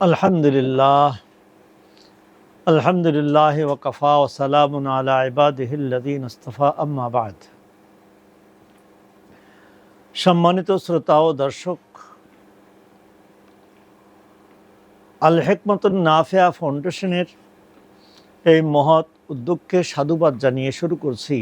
আলহামদুলিল্লাহ আলহামদুলিল্লাহ ওয়াকাফা ওয়া সালামুন আলা ইবাদিহিল্লাযীনা ইসতাফা আম্মা বা'দ। সম্মানিত শ্রোতা ও দর্শক, আল হিকমাতুন নাফিয়া ফাউন্ডেশনের এই মহৎ উদ্যোগকে সাধুবাদ জানিয়ে শুরু করছি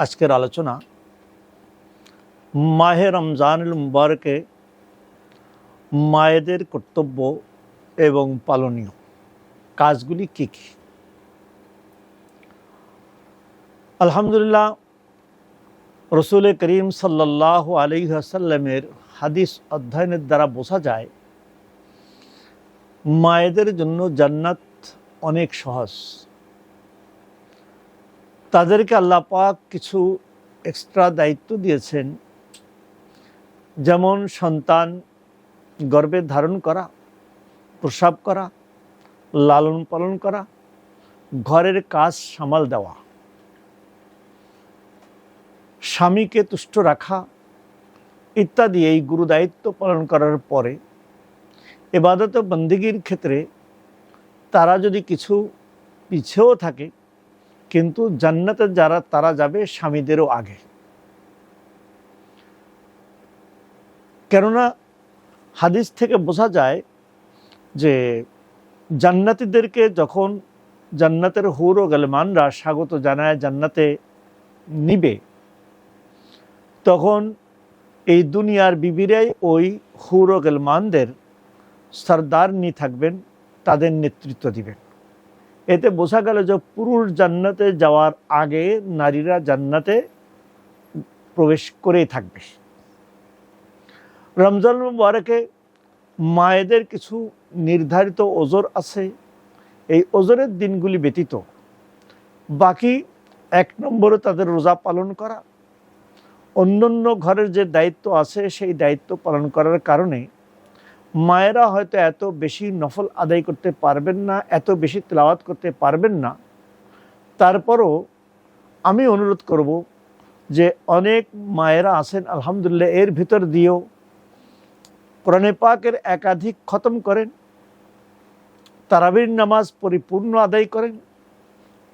আজকের আলোচনা। মাহে রমজানুল মুবারকে মায়েদের কর্তব্য এবং পালনীয় কাজগুলি কী কী। আলহামদুলিল্লাহ, রসুল করিম সাল্লাল্লাহু আলাইহি ওয়াসাল্লামের হাদিস অধ্যয়নের দ্বারা বোঝা যায় মায়েদের জন্য জান্নাত অনেক সহজ। তাদেরকে আল্লাহ পাক কিছু এক্সট্রা দায়িত্ব দিয়েছেন, যেমন সন্তান গর্ভে ধারণ করা, প্রসব করা, লালন পালন করা, ঘরের কাজ সামাল দেওয়া, স্বামীকে তুষ্ট রাখা ইত্যাদি। এই গুরু দায়িত্ব পালন করার পরে ইবাদত ও বন্দেগীর ক্ষেত্রে তারা যদি কিছু পিছেও থাকে, কিন্তু জান্নাতে তারা যাবে স্বামীদেরও আগে। কেননা হাদিস থেকে বোঝা যায় যে জান্নাতীদেরকে যখন জান্নাতের হুর ও গলমানরা স্বাগত জানায় জান্নাতে নিবে, তখন এই দুনিয়ার বিবিরাই ওই হুর ও গলমানদের সরদারনি থাকবেন, তাদের নেতৃত্ব দিবেন। এতে বোঝা গেল যে পুরুষ জান্নাতে যাওয়ার আগে নারীরা জান্নাতে প্রবেশ করেই থাকবে। রমজান মুবারকে মায়েদের কিছু নির্ধারিত ওজর আছে। এই ওজরের দিনগুলি ব্যতীত বাকি 1 নম্বরে তাদের রোজা পালন করা, অন্যান্য ঘরের যে দায়িত্ব আছে সেই দায়িত্ব পালন করার কারণে মায়েরা হয়তো এত বেশি নফল আদায় করতে পারবেন না, এত বেশি তেলাওয়াত করতে পারবেন না। তারপরও আমি অনুরোধ করব যে অনেক মায়েরা আছেন আলহামদুলিল্লাহ, এর ভিতর দিয়েও কোরআনে পাকের একাধিক খতম করেন, তারাবির নামাজ পরিপূর্ণ আদায় করেন,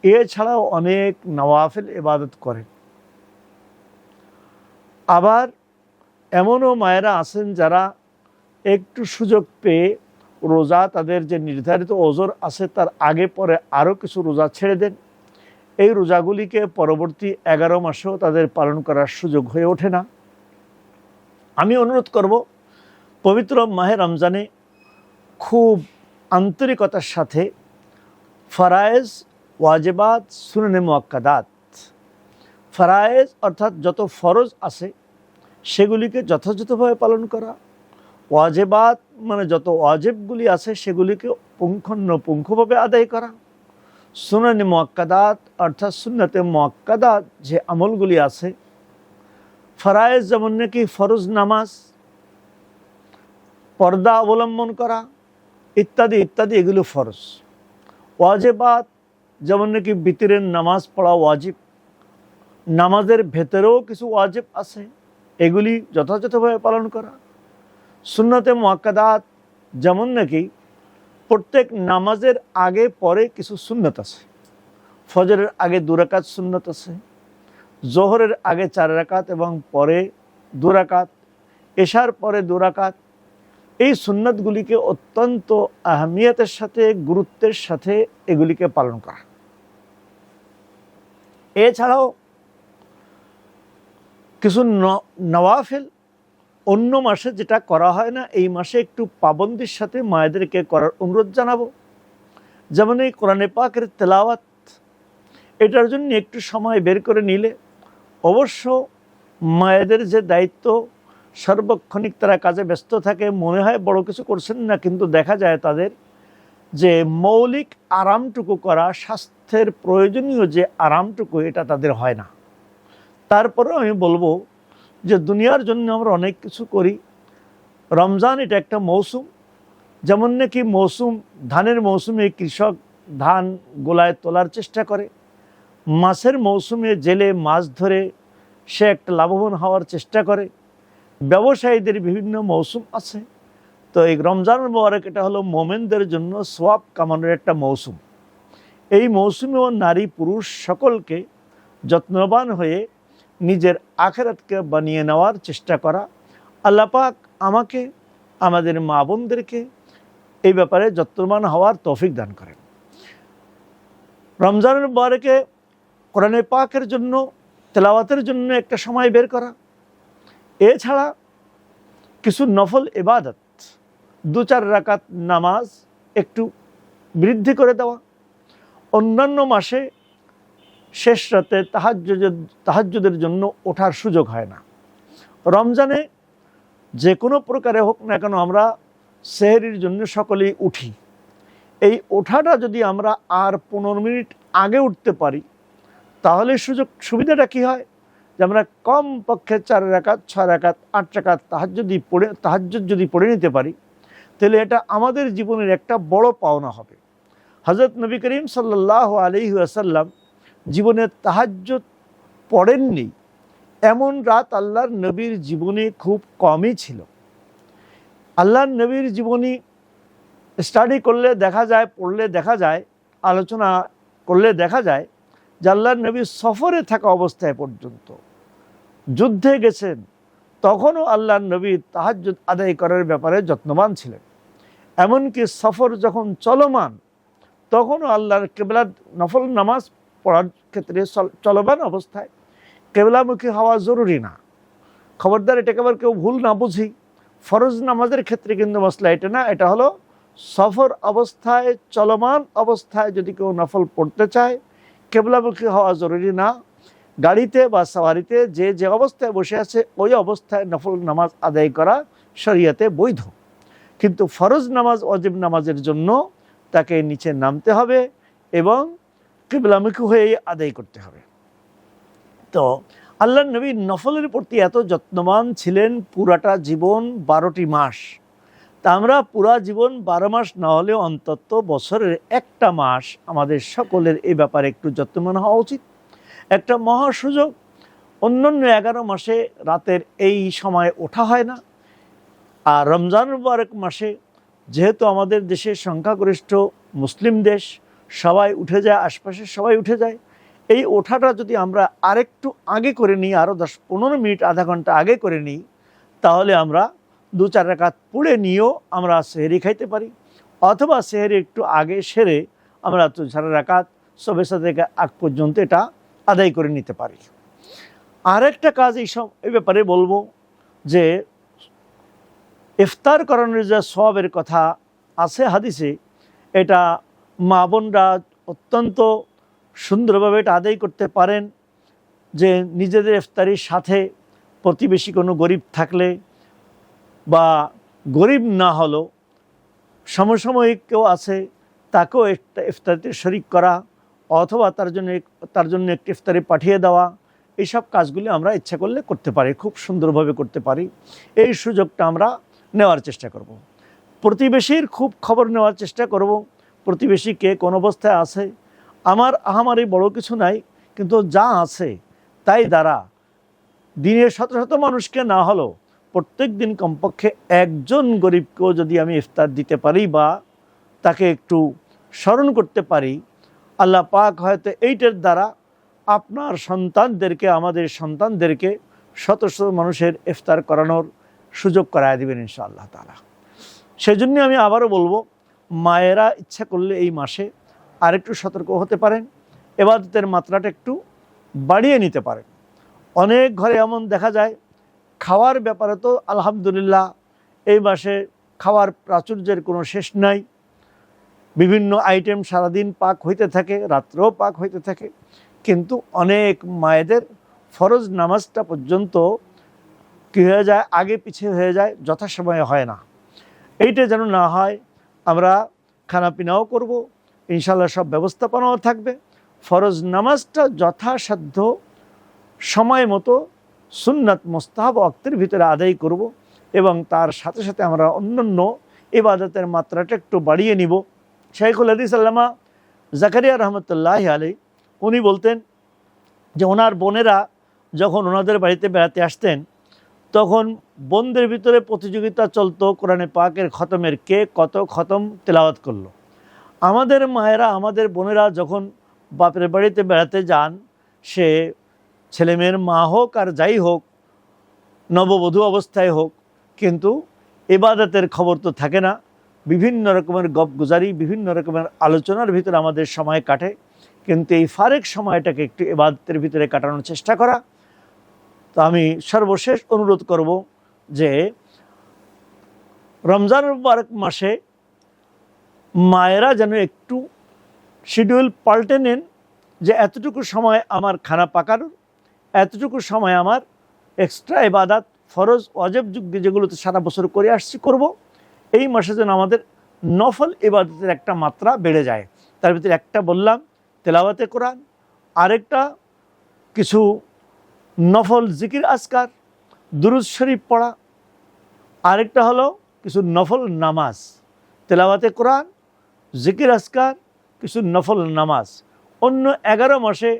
এছাড়াও অনেক নওয়াফিল ইবাদত করেন। আবার এমনও মায়েরা আছেন যারা একটু সুযোগ পেয়ে রোজা, তাদের যে নির্ধারিত ওজর আছে তার আগে পরে আরও কিছু রোজা ছেড়ে দেন। এই রোজাগুলিকে পরবর্তী 11 মাসেও তাদের পালন করার সুযোগ হয়ে ওঠে না। আমি অনুরোধ করব, পবিত্র মাহে রমজানে খুব আন্তরিকতার সাথে ফরায়েজ, ওয়াজিবাত, সুননে মুআক্কাদাত, ফরায়েজ অর্থাৎ যত ফরজ আছে সেগুলিকে যথাযথভাবে পালন করা, ওয়াজিবাত মানে যত ওয়াজিবগুলি আছে সেগুলিকে পুঙ্খানুপুঙ্খভাবে আদায় করা, সুননে মুআক্কাদাত অর্থাৎ সুন্নতে মুআক্কাদাত যে আমলগুলি আছে, ফরায়েজ যেমন নাকি ফরজ নামাজ, পর্দা অবলম্বন করা ইত্যাদি ইত্যাদি, এগুলো ফরজ। ওয়াজিবাত যেমন নাকি বিতরের নামাজ পড়া ওয়াজিব, নামাজের ভেতরেও কিছু ওয়াজিব আছে, এগুলি যথাযথভাবে পালন করা। সুন্নতে মুআক্কাদাত যেমন নাকি প্রত্যেক নামাজের আগে পরে কিছু সুন্নত আছে। ফজরের আগে 2 রাকাত সুন্নত আছে, জোহরের আগে 4 রাকাত এবং পরে 2 রাকাত, এশার পরে 2 রাকাত। এই সুন্নতগুলিকে অত্যন্ত আহমিয়তের সাথে, গুরুত্বের সাথে এগুলিকে পালন করা। এছাড়াও কিছু নওয়াফিল অন্য মাসে যেটা করা হয় না, এই মাসে একটু পাবন্দির সাথে মায়েদেরকে করার অনুরোধ জানাবো। যেমন এই কোরআনে পাকের তেলাওয়াত, এটার জন্য একটু সময় বের করে নিলে অবশ্য মায়েদের যে দায়িত্ব, সর্বক্ষণিক তারা কাজে ব্যস্ত থাকে, মনে হয় বড় কিছু করছেন না, কিন্তু দেখা যায় তাদের যে মৌলিক আরামটুকু করা, স্বাস্থ্যের প্রয়োজনীয় যে আরামটুকু, এটা তাদের হয় না। তারপরেও আমি বলবো যে দুনিয়ার জন্য আমরা অনেক কিছু করি। রমজান এটা একটা মৌসুম, যেমন নাকি ধানের মৌসুমে কৃষক ধান গোলায় তোলার চেষ্টা করে, মাছের মৌসুমে জেলে মাছ ধরে সে একটা লাভবান হওয়ার চেষ্টা করে, ব্যবসায়ীদের বিভিন্ন মৌসুম আছে, তো এই রমজান মুবারক এটা হলো মোমেনদের জন্য সওয়াব কামানোর একটা মৌসুম। এই মৌসুমেও নারী পুরুষ সকলকে যত্নবান হয়ে নিজের আখিরাতকে বানিয়ে নেওয়ার চেষ্টা করা। আল্লাহ পাক আমাকে, আমাদের মা বোনদেরকে এই ব্যাপারে যত্নবান হওয়ার তৌফিক দান করেন। রমজানের মুবারকে কোরআনে পাকের জন্য, তেলাওয়াতের জন্য একটা সময় বের করা, এছাড়া কিছু নফল ইবাদত, 2-4 রাকাত নামাজ একটু বৃদ্ধি করে দেওয়া। অন্যান্য মাসে শেষ রাতে তাহাজ্জুদের জন্য ওঠার সুযোগ হয় না। রমজানে যে কোনো প্রকারে হোক না কেন আমরা সেহরির জন্য সকলেই উঠি। এই ওঠাটা যদি আমরা আর 15 মিনিট আগে উঠতে পারি তাহলে সুবিধাটা কি হয়, যে আমরা কমপক্ষে 4 রাকাত, 6 রাকাত, 8 রাকাত তাহাজ্জুদ যদি পড়ে নিতে পারি, তাহলে এটা আমাদের জীবনের একটা বড় পাওনা হবে। হযরত নবী করিম সাল্লাল্লাহু আলাইহি ওয়াসাল্লাম জীবনে তাহাজ্জুদ পড়েননি এমন রাত আল্লাহর নবীর জীবনে খুব কমই ছিল। আল্লাহর নবীর জীবনী স্টাডি করলে দেখা যায়, পড়লে দেখা যায়, আলোচনা করলে দেখা যায় যে আল্লাহর নবী সফরে থাকা অবস্থায় পর্যন্ত, যুদ্ধে গেছেন তখনও আল্লাহর নবী তাহাজ্জুদ আদায় করার ব্যাপারে যত্নবান ছিলেন। এমনকি সফর যখন চলমান তখনও আল্লাহর কেবলা নফল নামাজ পড়ার ক্ষেত্রে চলমান অবস্থায় কেবলামুখী হওয়া জরুরি না। খবরদার এটাকে আবার কেউ ভুল না বুঝি, ফরজ নামাজের ক্ষেত্রে কিন্তু মসলা এটা না, এটা হলো সফর অবস্থায়, চলমান অবস্থায় যদি কেউ নফল পড়তে চায় কেবলামুখী হওয়া জরুরি না। গাড়িতে বা সাওয়ারিতে যে অবস্থায় বসে আছে ওই অবস্থায় নফল নামাজ আদায় করা শরীয়তে বৈধ, কিন্তু ফরজ নামাজ, ওয়াজিব নামাজের জন্য তাকে নিচে নামতে হবে এবং কিবলামুখী হয়ে আদায় করতে হবে। তো আল্লাহর নবী নফলের প্রতি এত যত্নবান ছিলেন পুরাটা জীবন 12টি মাস। তা আমরা পুরা জীবন 12 মাস না হলেও অন্তত বছরের একটা মাস আমাদের সকলের এই ব্যাপারে একটু যত্নবান হওয়া উচিত। একটা মহা সুযোগ। অন্যান্য 11 মাসে রাতের এই সময়ে ওঠা হয় না, আর রমজান মুবারক মাসে যেহেতু আমাদের দেশের সংখ্যাগরিষ্ঠ মুসলিম দেশ, সবাই উঠে যায়, আশপাশের সবাই উঠে যায়। এই ওঠাটা যদি আমরা আরেকটু আগে করে নিই, আরও 10-15 মিনিট, আধা ঘন্টা আগে করে নিই, তাহলে আমরা 2-4 রাকাত পড়ে নিয়েও আমরা সেহরি খাইতে পারি, অথবা সেহরি একটু আগে সেরে আমরা 4 রাকাত সবে সাদেকের আগ পর্যন্ত এটা আদায় করে নিতে পারি। আরেকটা কাজ এই ব্যাপারে বলবো যে ইফতার করানোর যে সওয়াবের কথা আছে হাদিসে, এটা মা বোনরা অত্যন্ত সুন্দরভাবে এটা আদায় করতে পারেন। যে নিজেদের ইফতারির সাথে প্রতিবেশী কোনো গরিব থাকলে বা গরিব না হলেও সমসাময়িক কেউ আছে তাকেও একটা ইফতারিতে শরিক করা, অথবা তার জন্য একটি ইফতারি পাঠিয়ে দেওয়া, এইসব কাজগুলি আমরা ইচ্ছা করলে করতে পারি, খুব সুন্দরভাবে করতে পারি। এই সুযোগটা আমরা নেওয়ার চেষ্টা করব। প্রতিবেশীর খুব খবর নেওয়ার চেষ্টা করব, প্রতিবেশী কে কোন অবস্থায় আছে। আমার আহামারি বড় কিছু নাই, কিন্তু যা আছে তাই দ্বারা দিনের শত শত মানুষকে না হলেও প্রত্যেক দিন কমপক্ষে একজন গরিবকেও যদি আমি ইফতার দিতে পারি বা তাকে একটু স্মরণ করতে পারি, আল্লাহ পাক হয়তো এইটার দ্বারা আপনার সন্তানদেরকে, আমাদের সন্তানদেরকে শত শত মানুষের ইফতার করানোর সুযোগ করায় দেবেন ইনশাআল্লাহ তাআলা। সেই জন্য আমি আবারও বলবো, মায়েরা ইচ্ছা করলে এই মাসে আরেকটু সতর্ক হতে পারেন, ইবাদতের মাত্রাটা একটু বাড়িয়ে নিতে পারেন। অনেক ঘরে এমন দেখা যায়, খাওয়ার ব্যাপারে তো আলহামদুলিল্লাহ এই মাসে খাওয়ার প্রাচুর্যের কোনো শেষ নাই। বিভিন্ন আইটেম সারাদিন পাক হইতে থাকে, রাত্রেও পাক হইতে থাকে, কিন্তু অনেক মায়েদের ফরজ নামাজটা পর্যন্ত কী হয়ে যায়, আগে পিছিয়ে হয়ে যায়, যথাসময়ে হয় না। এইটা যেন না হয়, আমরা খানাপিনাও করব, ইনশাআল্লাহ সব ব্যবস্থাপনাও থাকবে। ফরজ নামাজটা যথাসাধ্য সময় মতো সুন্নাত মুস্তাহাব ওয়াক্তের ভিতরে আদায় করব, এবং তার সাথে সাথে আমরা অন্যান্য ইবাদতের মাত্রাটা একটু বাড়িয়ে নিব। শাইখুল হাদিস আল্লামা জাকারিয়া রহমতুল্লাহি আলাইহি উনি বলতেন যে ওনার বোনেরা যখন ওনাদের বাড়িতে বেড়াতে আসতেন, তখন বোনদের ভিতরে প্রতিযোগিতা চলতো কোরআনে পাকের খতমের, কে কত খতম তেলাওয়াত করলো। আমাদের মায়েরা, আমাদের বোনেরা যখন বাপের বাড়িতে বেড়াতে যান, সে ছেলেমেয়ের মা হোক আর যাই হোক, নববধূ অবস্থায় হোক, কিন্তু ইবাদতের খবর তো থাকে না। বিভিন্ন রকমের গপগুজারি, বিভিন্ন রকমের আলোচনার ভিতরে আমাদের সময় কাটে। কিন্তু এই ফারেক সময়টাকে একটু ইবাদতের ভিতরে কাটানোর চেষ্টা করা। তো আমি সর্বশেষ অনুরোধ করব যে রমজান মুবারক মাসে মায়েরা যেন একটু শিডিউল পাল্টে নেন, যে এতটুকু সময় আমার খানা পাকানোর, এতটুকু সময় আমার এক্সট্রা ইবাদত, ফরজ ওয়াজিব যেগুলোতে সারা বছর করে আসছি করব। এই মাসে যেন আমাদের নফল ইবাদতের একটা মাত্রা বেড়ে যায়। তার ভিতরে একটা বললাম তেলাওয়াতে কোরআন, আরেকটা কিছু নফল জিকির আজকার, দুরুদ শরীফ পড়া, আরেকটা হলো কিছু নফল নামাজ। তেলাওয়াতে কোরআন, জিকির আজকার, কিছু নফল নামাজ। অন্য 11 মাসে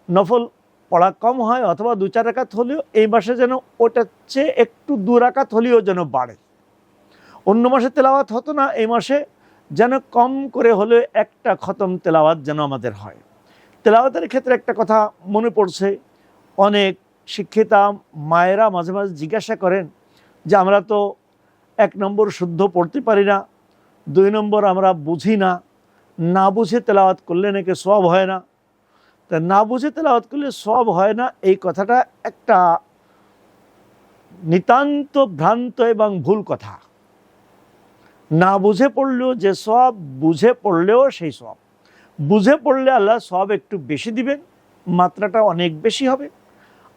নফল পড়া কম হয় অথবা 2-4 রাকাত হলেও, এই মাসে যেন ওটার চেয়ে একটু 2 রাকাত হলেও যেন বাড়ে। অন্য মাসে তেলাওয়াত হতো না, এই মাসে যেন কম করে হলেও একটা খতম তেলাওয়াত যেন আমাদের হয়। তেলাওয়াতের ক্ষেত্রে একটা কথা মনে পড়ছে, অনেক শিক্ষিতা মায়েরা মাঝে মাঝে জিজ্ঞাসা করেন যে আমরা তো 1 নম্বর শুদ্ধ পড়তে পারি না, 2 নম্বর আমরা বুঝি না, না বুঝে তেলাওয়াত করলে নাকি সওয়াব হয় না। তা না বুঝে তেলাওয়াত করলে সওয়াব হয় না, এই কথাটা একটা নিতান্ত ভ্রান্ত এবং ভুল কথা। না বুঝে পড়লেও যে সওয়াব, বুঝে পড়লেও সেই সওয়াব। বুঝে পড়লে আল্লাহ সওয়াব একটু বেশি দিবেন, মাত্রাটা অনেক বেশি হবে।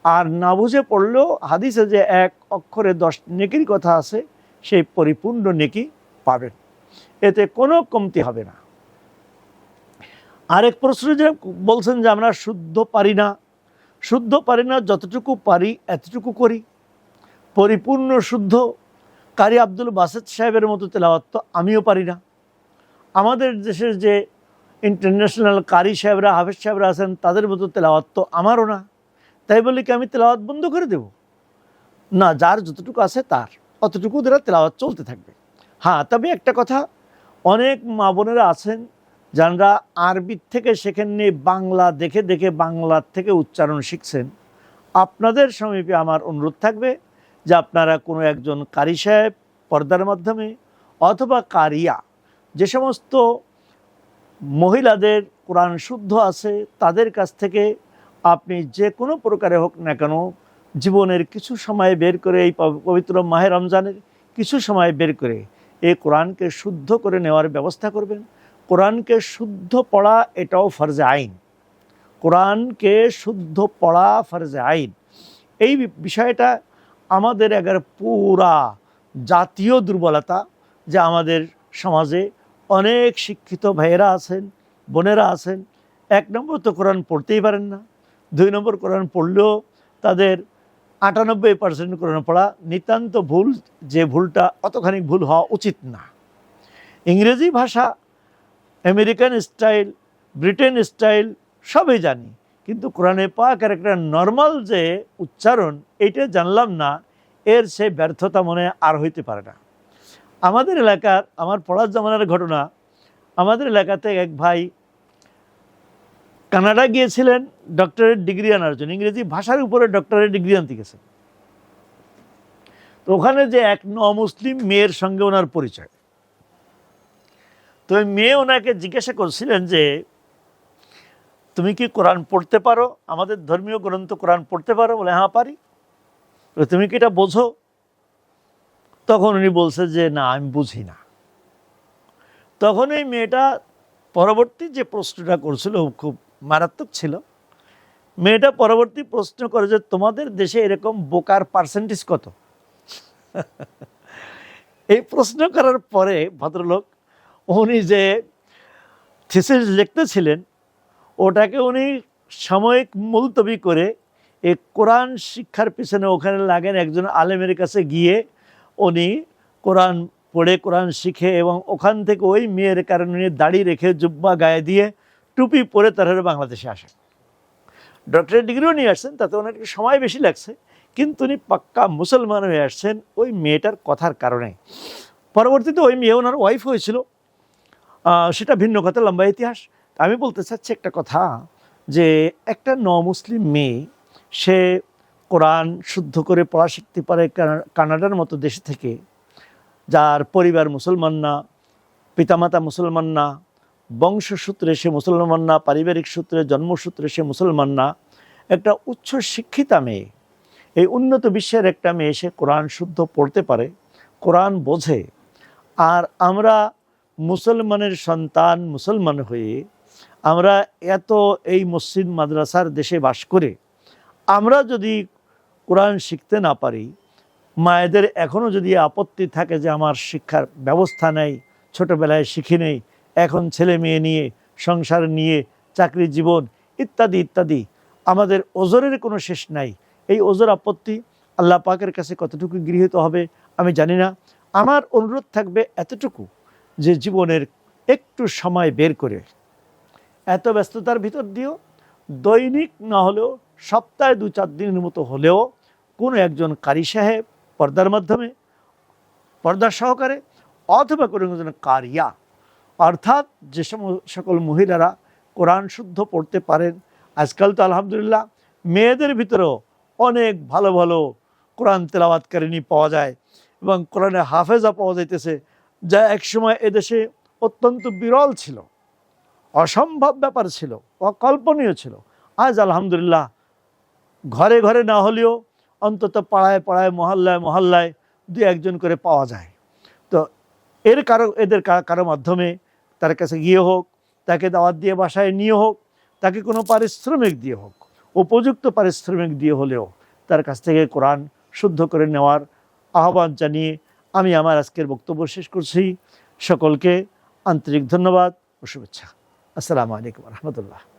আর না বুঝে পড়লেও হাদিসে যে 1 অক্ষরে 10 নেকির কথা আছে, সেই পরিপূর্ণ নেকি পাবেন, এতে কোনো কমতি হবে না। আরেক প্রশ্ন যে বলছেন যে আমরা শুদ্ধ পারি না, শুদ্ধ পারি না, যতটুকু পারি এতটুকু করি। পরিপূর্ণ শুদ্ধ কারি আব্দুল বাসেত সাহেবের মতো তেলাওয়াত তো আমিও পারি না। আমাদের দেশের যে ইন্টারন্যাশনাল কারি সাহেবরা, হাফেজ সাহেবরা আছেন, তাদের মতো তেলাওয়াত তো আমারও না। তাই বলে কি আমি তেলাওয়াত বন্ধ করে দেব? না, যার যতটুকু আছে তার অতটুকু দ্বারা তেলাওয়াত চলতে থাকবে। হ্যাঁ, তবে একটা কথা, অনেক মা বোনেরা আছেন যারা আরবির থেকে শেখেন নিয়ে বাংলা দেখে দেখে বাংলার থেকে উচ্চারণ শিখছেন। আপনাদের সমীপে আমার অনুরোধ থাকবে যে আপনারা কোনো একজন কারি সাহেব পর্দার মাধ্যমে অথবা কারিয়া, যে সমস্ত মহিলাদের কোরআন শুদ্ধ আছে, তাদের কাছ থেকে আপনি যে কোনো প্রকারে হোক না কেন জীবনের কিছু সময় বের করে, এই পবিত্র মাহে রমজানের কিছু সময় বের করে এই কোরআনকে শুদ্ধ করে নেওয়ার ব্যবস্থা করবেন। কোরআনকে শুদ্ধ পড়া এটাও ফরজে আইন। কোরআনকে শুদ্ধ পড়া ফরজে আইন, এই বিষয়টা আমাদের একবার পুরা জাতীয় দুর্বলতা, যে আমাদের সমাজে অনেক শিক্ষিত ভাইয়েরা আছেন, বোনেরা আছেন, 1 নম্বর তো কোরআন পড়তেই পারেন না, 2 নম্বর কোরআন পড়লেও তাদের 98% কোরআন পড়া নিতান্ত ভুল, যে ভুলটা অতখানি ভুল হওয়া উচিত না। ইংরেজি ভাষা, আমেরিকান স্টাইল, ব্রিটেন স্টাইল সবই জানি, কিন্তু কোরআনে পাকের একটা নর্মাল যে উচ্চারণ, এইটা জানলাম না, এর সে ব্যর্থতা মনে আর হইতে পারে না। আমাদের এলাকার, আমার পড়ার জামানার ঘটনা, আমাদের এলাকাতে এক ভাই কানাডা গিয়েছিলেন ডক্টরেট ডিগ্রি আনার জন্য, ইংরেজি ভাষার উপরে ডক্টরেট ডিগ্রি আনতে গেছেন। তো ওখানে যে এক মুসলিম মেয়ের সঙ্গে ওনার পরিচয়। তো ওই মেয়ে ওনাকে জিজ্ঞাসা করছিলেন যে তুমি কি কোরআন পড়তে পারো, আমাদের ধর্মীয় গ্রন্থ কোরআন পড়তে পারো? বলে হ্যাঁ পারি। তুমি কি এটা বোঝো? তখন উনি বলছে যে না, আমি বুঝি না। তখন এই মেয়েটা পরবর্তী যে প্রশ্নটা করছিল খুব মারাত্মক ছিল। মেয়েটা পরবর্তী প্রশ্ন করে যে তোমাদের দেশে এরকম বোকার পার্সেন্টেজ কত? এই প্রশ্ন করার পরে ভদ্রলোক, উনি যে থিসিস লিখতেছিলেন ওটাকে উনি সাময়িক মুলতবি করে এই কোরআন শিক্ষার পিছনে ওখানে লাগেন। একজন আলেমের কাছে গিয়ে উনি কোরআন পড়ে, কোরআন শিখে, এবং ওখান থেকে ওই মেয়ের কারণে উনি দাড়ি রেখে, জুব্বা গায়ে দিয়ে, টুপি পরে তারপরে বাংলাদেশে আসেন। ডক্টরেট ডিগ্রিও নিয়ে আসছেন, তাতে ওনার একটু সময় বেশি লাগছে, কিন্তু উনি পাক্কা মুসলমান হয়ে আসছেন ওই মেয়েটার কথার কারণে। পরবর্তীতে ওই মেয়ে ওনার ওয়াইফ হয়েছিল, সেটা ভিন্ন কথা, লম্বা ইতিহাস। আমি বলতে চাচ্ছি একটা কথা, যে একটা মুসলিম মেয়ে সে কোরআন শুদ্ধ করে পড়া শিখতে পারে কানাডার মতো দেশে থেকে, যার পরিবার মুসলমান না, পিতামাতা মুসলমান না, বংশসূত্রে সে মুসলমান না, পারিবারিক সূত্রে জন্মসূত্রে সে মুসলমান না, একটা উচ্চ শিক্ষিতা মেয়ে, এই উন্নত বিশ্বের একটা মেয়ে, সে কোরআন শুদ্ধ পড়তে পারে, কোরআন বোঝে। আর আমরা মুসলমানের সন্তান, মুসলমান হয়ে আমরা এত এই মসজিদ মাদ্রাসার দেশে বাস করে আমরা যদি কোরআন শিখতে না পারি, মায়েদের এখনও যদি আপত্তি থাকে যে আমার শিক্ষার ব্যবস্থা নেই, ছোটোবেলায় শিখি নেই, এখন ছেলে মেয়ে নিয়ে, সংসার নিয়ে, চাকরি জীবন ইত্যাদি ইত্যাদি, আমাদের ওজরের কোনো শেষ নাই। এই ওজর আপত্তি আল্লাহ পাকের কাছে কতটুকু গৃহীত হবে আমি জানি না। আমার অনুরোধ থাকবে এতটুকু, যে জীবনের একটু সময় বের করে, এত ব্যস্ততার ভিতর দিয়েও দৈনিক না হলেও সপ্তাহে 2-4 দিনের মতো হলেও কোনো একজন কারি সাহেব পর্দার মাধ্যমে, পর্দা সহকারে, অথবা কোনো একজন কারিয়া, অর্থাৎ যে সকল মহিলারা কোরআন শুদ্ধ পড়তে পারেন। আজকাল তো আলহামদুলিল্লাহ মেয়েদের ভিতরেও অনেক ভালো ভালো কোরআন তেলাওয়াতকারিনী পাওয়া যায় এবং কোরআনে হাফেজা পাওয়া যাইতেছে, যা একসময় এদেশে অত্যন্ত বিরল ছিল, অসম্ভব ব্যাপার ছিল, অকল্পনীয় ছিল। আজ আলহামদুলিল্লাহ ঘরে ঘরে না হলেও অন্তত পাড়ায় পাড়ায়, মহল্লায় মহল্লায় 2-1 জন করে পাওয়া যায়। তো এদের কারো মাধ্যমে তার কাছে গিয়ে হোক, তাকে দাওয়াত দিয়ে বাসায় নিয়ে হোক, তাকে কোনো পারিশ্রমিক দিয়ে হোক, উপযুক্ত পারিশ্রমিক দিয়ে হলেও তার কাছ থেকে কোরআন শুদ্ধ করে নেওয়ার আহ্বান জানিয়ে আমি আমার আজকের বক্তব্য শেষ করছি। সকলকে আন্তরিক ধন্যবাদ ও শুভেচ্ছা। আসসালামু আলাইকুম রহমতুল্লাহ।